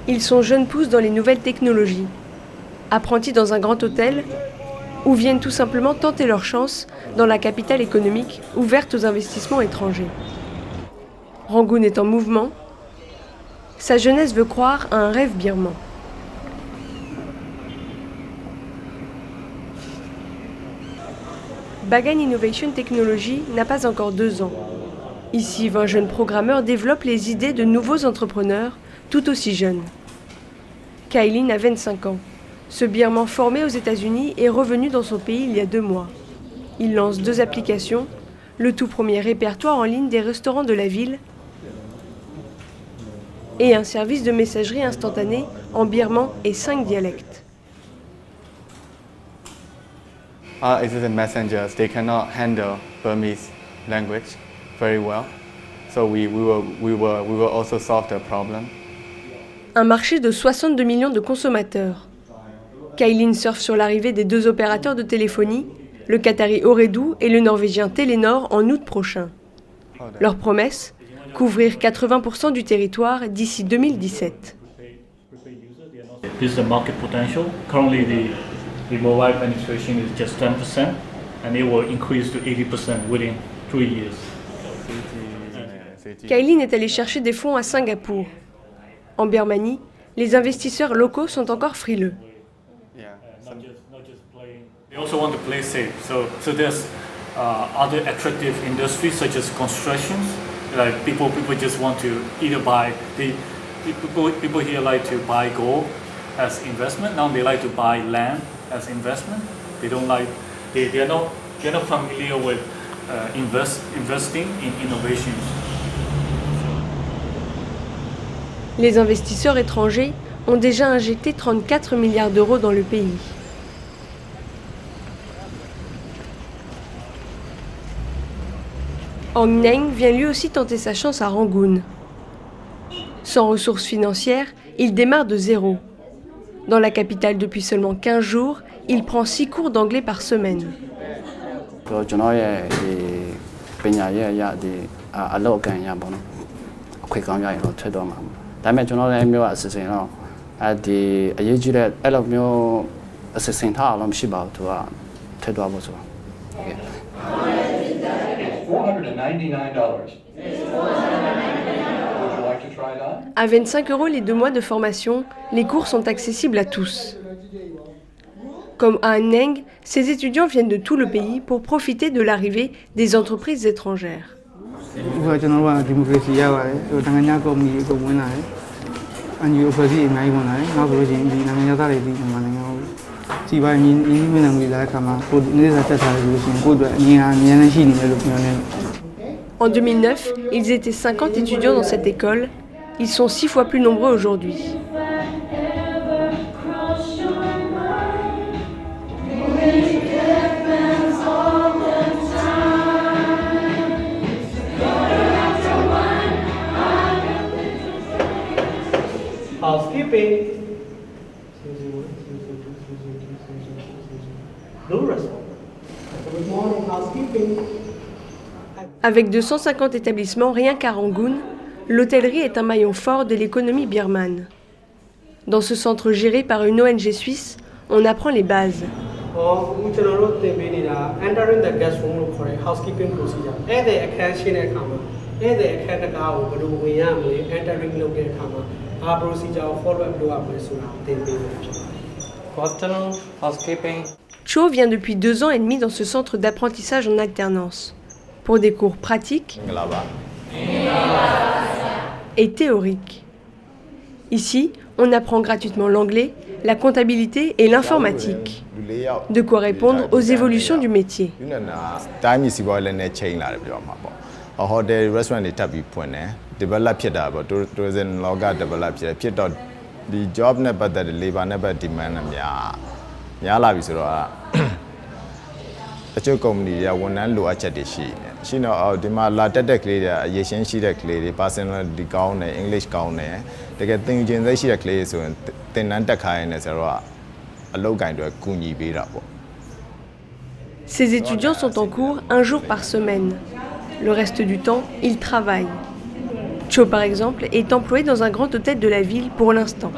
Ils sont jeunes pousses dans les nouvelles technologies, apprentis dans un grand hôtel, ou viennent tout simplement tenter leur chance dans la capitale économique ouverte aux investissements étrangers. Rangoon est en mouvement. Sa jeunesse veut croire à un rêve birman. Bagan Innovation Technology n'a pas encore 2 ans. Ici, 20 jeunes programmeurs développent les idées de nouveaux entrepreneurs, tout aussi jeunes. Kailin a 25 ans. Ce Birman formé aux États-Unis est revenu dans son pays il y a 2 mois. Il lance 2 applications, le tout premier répertoire en ligne des restaurants de la ville et un service de messagerie instantanée en birman et 5 dialectes. Our existing messengers, they cannot handle Burmese language very well. So we will also solve the problem. Un marché de 62 millions de consommateurs. Kailin surfe sur l'arrivée des 2 opérateurs de téléphonie, le Qatari Ooredoo et le norvégien Telenor en août prochain. Leur promesse, couvrir 80% du territoire d'ici 2017. This is the market potential. Currently, the mobile penetration is just 10%, and it will increase to 80% within 3 years. Kailin est allé chercher des fonds à Singapour. En Birmanie, les investisseurs locaux sont encore frileux. They also want to play safe. So there's other attractive industries such as constructions. Like people just want to either buy people here like to buy gold as investment. Now they like to buy land as investment. They don't like they're not familiar with investing in innovations. Les investisseurs étrangers ont déjà injecté 34 milliards d'euros dans le pays. Ong Neng vient lui aussi tenter sa chance à Rangoon. Sans ressources financières, il démarre de zéro. Dans la capitale depuis seulement 15 jours, il prend 6 cours d'anglais par semaine. À 25 € les 2 mois de formation, les cours sont accessibles à tous. Comme à Neng, ces étudiants viennent de tout le pays pour profiter de l'arrivée des entreprises étrangères. En 2009, ils étaient 50 étudiants dans cette école. Ils sont 6 fois plus nombreux aujourd'hui. Housekeeping. Avec 250 établissements rien qu'à Rangoon, l'hôtellerie est un maillon fort de l'économie birmane. Dans ce centre géré par une ONG suisse, on apprend les bases. Cho vient depuis 2 ans et demi dans ce centre d'apprentissage en alternance, pour des cours pratiques et théoriques. Ici, on apprend gratuitement l'anglais, la comptabilité et l'informatique. De quoi répondre aux évolutions du métier. Ces étudiants sont en cours 1 jour par semaine. Le reste du temps, ils travaillent. Cho, par exemple, est employé dans un grand hôtel de la ville pour l'instant.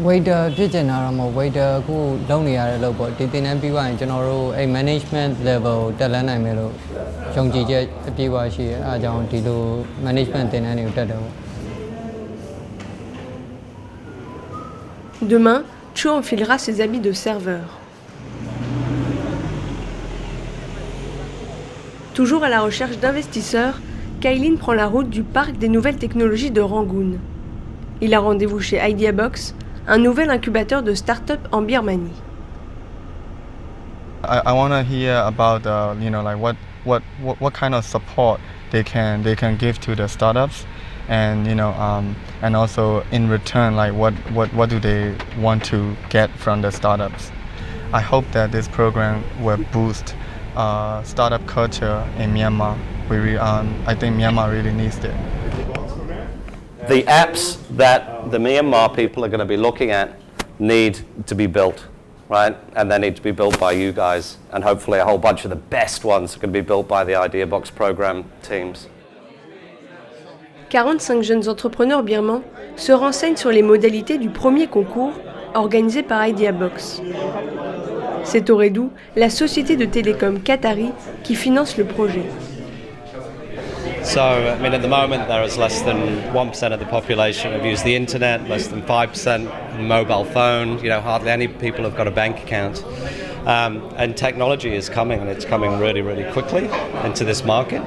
Waiter ဖြစ်ကျင်တာတော့မဟုတ် waiter ကိုလုပ်နေရတဲ့လို့ပေါ့ဒီတင်တန်းပြီးသွားရင်ကျွန်တော်တို့အဲ့ management level ကိုတက်လန်းနိုင်မယ်လို့ယုံကြည်ချက်အပြည့်အဝရှိရဲအားကြောင့်ဒီလို management တင်တန်းတွေကိုတက်တယ်ပေါ့ Demain, Cho enfilera ses habits de serveur. Toujours à la recherche d'investisseurs, Kailin prend la route du parc des nouvelles technologies de Rangoon. Il a rendez-vous chez Ideabox, un nouvel incubateur de start-up en Birmanie. I want to hear about like what kind of support they can give to the startups, and and also in return like what do they want to get from the startups. I hope that this program will boost startup culture in Myanmar. I think Myanmar really needs it. The apps that the Myanmar people are going to be looking at need to be built, right? And they need to be built by you guys, and hopefully a whole bunch of the best ones are going to be built by the Ideabox program teams. 45 jeunes entrepreneurs birmans se renseignent sur les modalités du premier concours organisé par Ideabox. C'est Ooredoo, la société de télécom qatari, qui finance le projet. So, I mean, at the moment there is less than 1% of the population have used the internet, less than 5% mobile phone, hardly any people have got a bank account. And technology is coming, and it's coming really, really quickly into this market.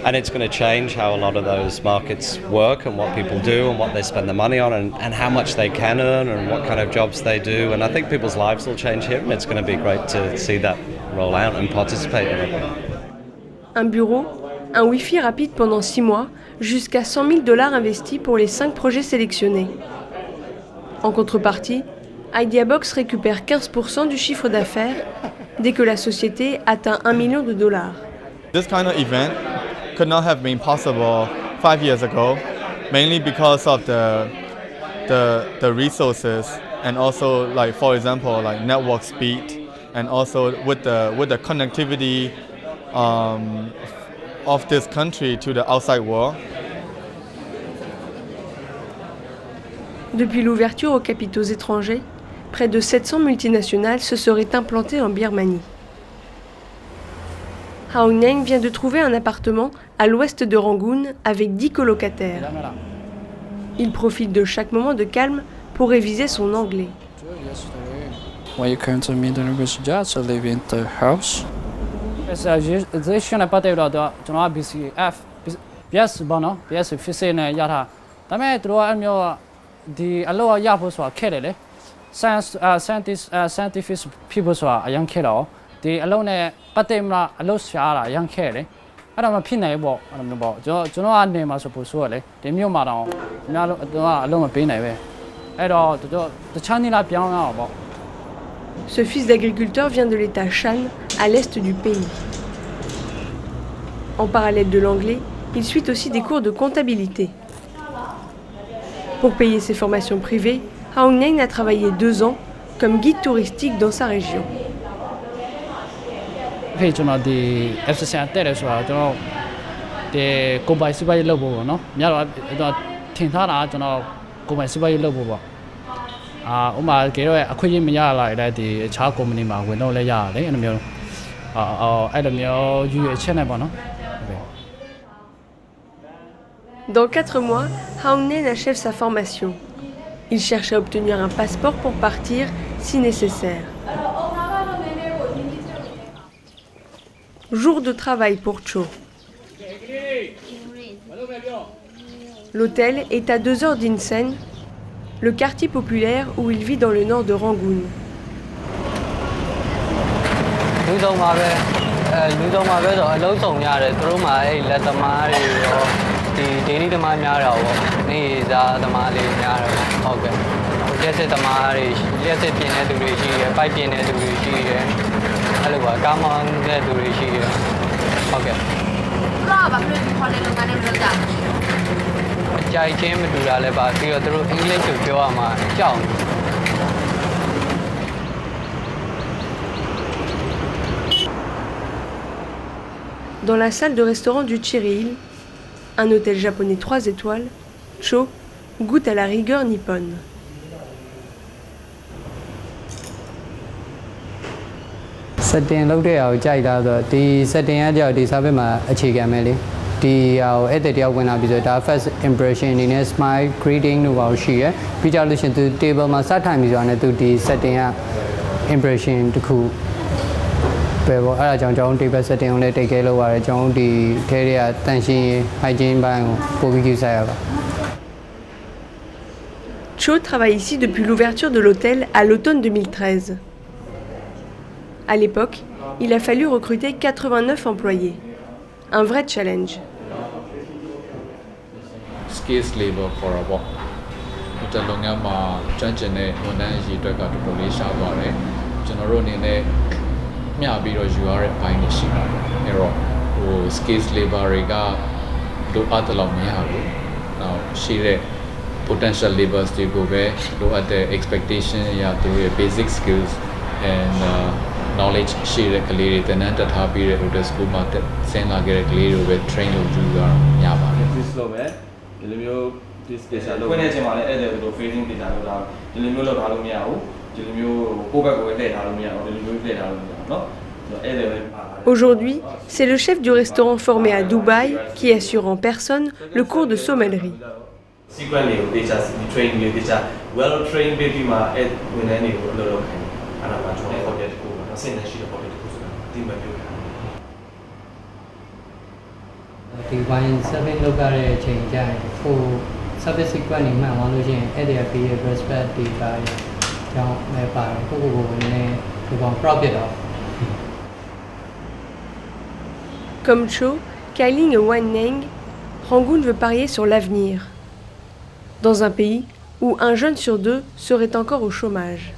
And it's going to change how a lot of those markets work and what people do and what they spend their money on and how much they can earn and what kind of jobs they do. And I think people's lives will change here, and it's going to be great to see that roll out and participate in it. Un bureau, un Wi-Fi rapide pendant 6 mois, jusqu'à $100 000 investis pour les 5 projets sélectionnés. En contrepartie, Ideabox récupère 15% du chiffre d'affaires dès que la société atteint $1 million. This kind of event could not have been possible 5 years ago, mainly because of the resources and also, like, for example, like network speed, and also with the connectivity of this country to the outside world. Depuis l'ouverture aux capitaux étrangers, près de 700 multinationales se seraient implantées en Birmanie. Haong Neng vient de trouver un appartement à l'ouest de Rangoon avec 10 colocataires. Il profite de chaque moment de calme pour réviser son anglais. When you come to meet the refugees, I live in the house. Organization နဲ့ပတ်သက်တော့ကျွန်တော်က BCF BS ဘောနော် BS Physics နဲ့ရထားဒါပေမဲ့သူတို့ကအဲ့မျိုးဒီအလုပ်ရဖို့ဆိုတာခက်တယ်လေ scientific people ဆိုတာအရင်ခက်တော့ဒီအလုပ်နဲ့ပတ်သက်မှအလုပ်ရှားတာအရင်ခက်တယ်အဲ့တော့မဖြစ်နိုင်ဘူးပေါ့အဲ့လိုမျိုးပေါ့ကျွန်တော်ကနေမှာဆိုပို့ဆိုရလေဒီမျိုးမှာတော့အများလုံးအလုပ်မပေးနိုင်ပဲအဲ့တော့တခြားနေလာပြောင်းရအောင်ပေါ့ Ce fils d'agriculteur vient de l'État Shan, à l'est du pays. En parallèle de l'anglais, il suit aussi des cours de comptabilité. Pour payer ses formations privées, Haong Neng a travaillé 2 ans comme guide touristique dans sa région. ဖေကျွန်တော်ဒီ FCC တက်တယ်ဆိုတော့ကျွန်တော်ဒီကိုပိုင်စီးပွားရေးလုပ်ဖို့ပေါ့နော်။များတော့ထင်ထားတာကျွန်တော်ကိုပိုင်စီးပွားရေးလုပ်ဖို့ပေါ့။ဥမာကြည့်တော့အခွင့်အရေးမရလာတဲ့ဒီအခြား company မှာဝင်တော့လဲရတယ်အဲ့လိုမျိုးအဲ့လိုမျိုးယူရချက်နဲ့ပေါ့နော် Dans 4 mois, Haong Neng achève sa formation. Il cherche à obtenir un passeport pour partir si nécessaire. Jour de travail pour Cho. L'hôtel est à 2 heures d'Insen, le quartier populaire où il vit dans le nord de Rangoon. လူသုံးပါပဲလူသုံးပါပဲဆိုအလုံးစုံရတယ်သူတို့မှာအဲ့လက်သမားတွေရောဒီဒေဒီသမားများတာပေါ့နေစားသမားလေးများတယ်ဟုတ်ကဲ့လက်စစ်သမားတွေလက်စစ်ပြင်တဲ့သူတွေရှိတယ်ပိုက်ပြင်တဲ့သူတွေရှိတယ်အဲ့လိုပါကားမောင်းတဲ့သူတွေရှိတယ်ဟုတ်ကဲ့တော့ဘာလို့ဒီခေါ်နေလို့ကနေမလို့ကြာအကြိုက်ချင်းမတူတာလည်းပါပြီးတော့သူတို့အင်္ဂလိပ်ကိုပြောရမှာကြောက် Dans la salle de restaurant du Chiril, un hôtel japonais 3 étoiles, Cho goûte à la rigueur nippone. setting လုပ်တဲ့အောင်ကြိုက်တာဆိုဒီ setting ကကြောက်ဒီ service မှာအခြေခံပဲလေဒီဟာကိုအဲ့တဲ့တယောက်ဝင်လာပြီးဆိုဒါ first impression အနေနဲ့ smile greeting တို့ပါရှိရပြီးကြလို့ရှင်သူ table မှာစထိုင်ပြီးဆိုတာနဲ့သူဒီ setting က impression တစ်ခုပဲပေါ့အဲ့ဒါကြောင့်ကျွန်တော် table setting ကိုလည်း take care လုပ်ရတယ်ကျွန်တော်ဒီထဲတွေကတန်ရှင်း hygiene ဘိုင်းကိုပိုပြီးကြည့်ဆိုင်ရပါ Cho travaille ici depuis l'ouverture de l'hôtel à l'automne 2013. À l'époque, il a fallu recruter 89 employés. Un vrai challenge. Skills labor for a walk. ကျွန်တော်တို့မှာကျွမ်းကျင်တဲ့ဝန်ထမ်းအရေးအတွက်ကတော်တော်လေးရှားသွားတယ်ကျွန်တော်တို့အနေနဲ့မျှပြီးတော့ယူရတဲ့ဘိုင်းတွေရှိပါတယ်အဲ့တော့skills labor တွေကလိုအပ်တဲ့လောက်မရဘူးနောက်ရှိတဲ့ potential labors တွေကိုပဲလိုအပ်တဲ့ expectation အရသူတို့ရဲ့ basic skills and knowledge ရှိတဲ့ကလေးတွေတင်တတ်ထားပြီးတဲ့ hotel school မှာဆင်းလာခဲ့တဲ့ကလေးတွေပဲ train လုပ်ယူရအောင်ရပါတယ် this လို့ပဲဒီလိုမျိုး this data လို့ခွင့်နေချိန်မှာလည်းအဲ့ဒါလို facing data လို့ဒါဒီလိုမျိုးလောက်ထားလို့မရဘူးဒီလိုမျိုးကိုယ့်ဘက်ကိုပဲထည့်ထားလို့မရဘူးဒီလိုမျိုးထည့်ထားလို့မရဘူးเนาะအဲ့ဒါပဲပါ Aujourd'hui, c'est le chef du restaurant formé à Dubaï qui assure en personne le cours de sommellerie. sequence တွေကို data train တွေ data well trained ပြီးမှအဲ့ဝန်ထမ်းတွေကိုအလုပ်လုပ်ခိုင်းအဲ့ဒါမှကျွန်တော် hotel တခုပေါ့နော်စင်နေရှိတဲ့ hotel တခုဆိုတာဒီမှာပြောတာဒီ wine serving လုပ်ရတဲ့အချိန်ကျရင်ဟို service sequence တွေမှန်သွားလို့ရှိရင်အဲ့ဒီပေးရ respect တွေပါကြောင်းလည်းပါတယ်ကိုလည်းဒီကောင် profit တော့ Comme Cho, Kailing et Wanneng, Rangoon veut parier sur l'avenir. Dans un pays où un jeune sur deux serait encore au chômage.